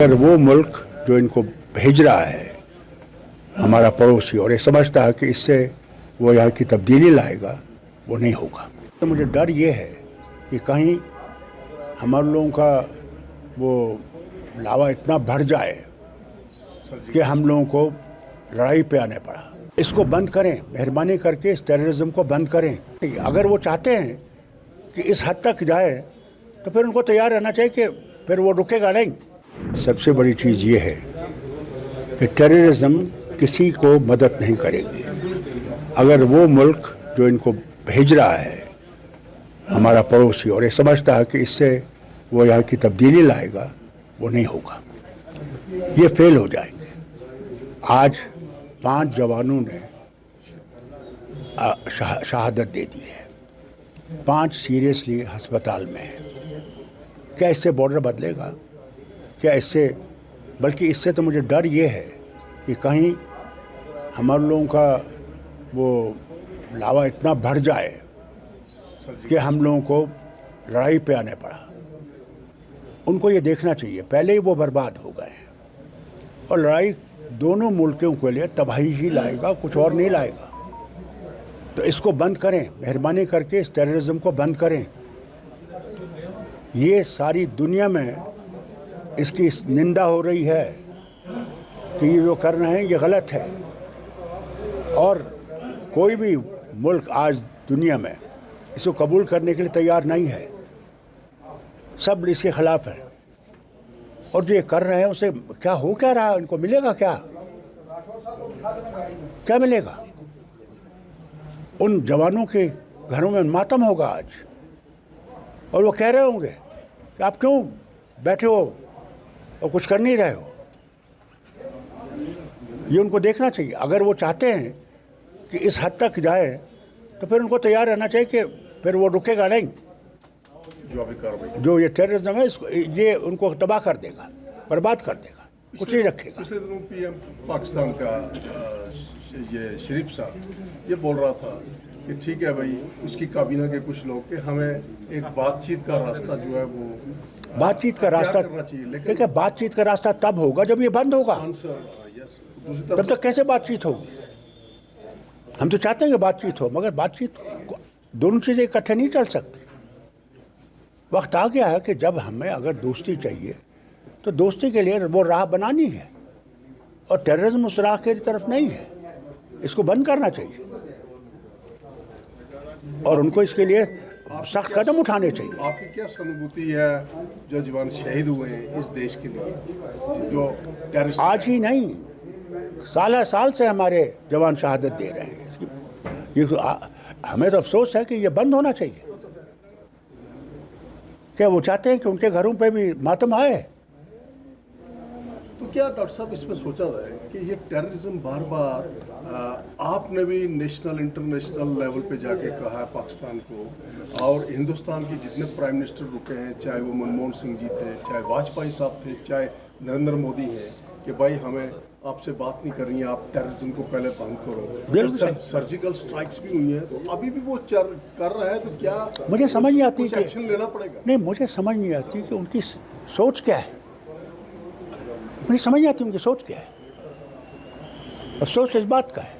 अगर वो मुल्क जो इनको भेज रहा है हमारा पड़ोसी और ये समझता है कि इससे वो यहाँ की तब्दीली लाएगा, वो नहीं होगा। तो मुझे डर ये है कि कहीं हमारे लोगों का वो लावा इतना बढ़ जाए कि हम लोगों को लड़ाई पे आने पड़ा। इसको बंद करें, मेहरबानी करके इस टेररिज्म को बंद करें। अगर वो चाहते हैं कि इस हद तक जाए तो फिर उनको तैयार रहना चाहिए कि फिर वो रुकेगा नहीं। सबसे बड़ी चीज़ ये है कि टेररिज्म किसी को मदद नहीं करेगी। अगर वो मुल्क जो इनको भेज रहा है हमारा पड़ोसी और ये समझता है कि इससे वो यहाँ की तब्दीली लाएगा, वो नहीं होगा, ये फेल हो जाएंगे। आज 5 जवानों ने शहादत दे दी है, 5 सीरियसली अस्पताल में हैं। क्या इससे बॉर्डर बदलेगा? क्या इससे, बल्कि इससे तो मुझे डर ये है कि कहीं हमारे लोगों का वो लावा इतना बढ़ जाए कि हम लोगों को लड़ाई पे आने पड़ा। उनको ये देखना चाहिए पहले ही वो बर्बाद हो गए हैं और लड़ाई दोनों मुल्कों के लिए तबाही ही लाएगा, कुछ और नहीं लाएगा। तो इसको बंद करें, मेहरबानी करके इस टेररिज्म को बंद करें। ये सारी दुनिया में इसकी निंदा हो रही है कि ये जो कर रहे हैं ये गलत है और कोई भी मुल्क आज दुनिया में इसको कबूल करने के लिए तैयार नहीं है। सब इसके खिलाफ है और जो ये कर रहे हैं उसे क्या हो क्या रहा है, इनको मिलेगा क्या? क्या मिलेगा? उन जवानों के घरों में मातम होगा आज और वो कह रहे होंगे कि आप क्यों बैठे हो और कुछ कर नहीं रहे हो। ये उनको देखना चाहिए। अगर वो चाहते हैं कि इस हद तक जाए तो फिर उनको तैयार रहना चाहिए कि फिर वो रुकेगा नहीं। जो ये टेररिज्म है इसको ये उनको तबाह कर देगा, बर्बाद कर देगा, कुछ नहीं रखेगा। पिछले दिनों पीएम पाकिस्तान का ये शरीफ साहब ये बोल रहा था कि ठीक है भाई, उसकी काबीना के कुछ लोग कि हमें एक बातचीत का रास्ता जो है वो बातचीत का रास्ता देखिए, बातचीत का रास्ता तब होगा जब ये बंद होगा। तब तक कैसे बातचीत होगी? हम तो चाहते हैं कि बातचीत हो, मगर बातचीत दोनों चीज़ें इकट्ठे नहीं चल सकती। वक्त आ गया है कि जब हमें अगर दोस्ती चाहिए तो दोस्ती के लिए वो राह बनानी है और टेररिज्म उस राह की तरफ नहीं है। इसको बंद करना चाहिए और उनको इसके लिए सख्त कदम उठाने चाहिए। आपकी क्या सहानुभूति है जो जवान शहीद हुए हैं इस देश के लिए, जो टेररिस्ट? आज ही नहीं, साल से हमारे जवान शहादत दे रहे हैं। ये हमें तो अफसोस है कि ये बंद होना चाहिए। क्या वो चाहते हैं कि उनके घरों पे भी मातम आए? तो क्या डॉक्टर साहब इसमें सोचा जाए कि ये टेररिज्म बार बार आपने भी नेशनल इंटरनेशनल लेवल पे जाके कहा है पाकिस्तान को, और हिंदुस्तान के जितने प्राइम मिनिस्टर रुके हैं, चाहे वो मनमोहन सिंह जी थे, चाहे वाजपेयी साहब थे, चाहे नरेंद्र मोदी हैं, कि भाई हमें आपसे बात नहीं करनी है, आप टेररिज्म को पहले बंद करो। सर्जिकल स्ट्राइक्स भी हुई हैं, तो अभी भी वो कर रहा है, तो क्या मुझे समझ नहीं आती कि एक्शन लेना पड़ेगा? नहीं, मुझे समझ नहीं आती कि उनकी सोच क्या है। मुझे समझ नहीं आती उनकी सोच क्या है। अफसोस इस बात का है।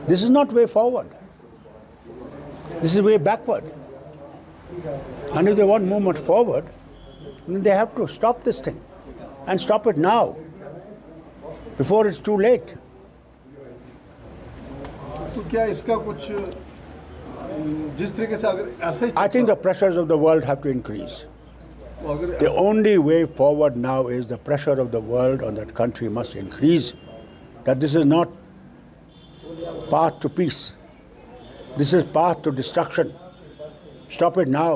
This is not way forward, this is way backward. And if they want movement forward, they have to stop this thing and stop it now before it's too late. तो क्या इसका कुछ जिस तरीके से अगर ऐसा ही I think the pressures of the world have to increase. The only way forward now is the pressure of the world on that country must increase, that this is not path to peace, this is path to destruction. Stop it now.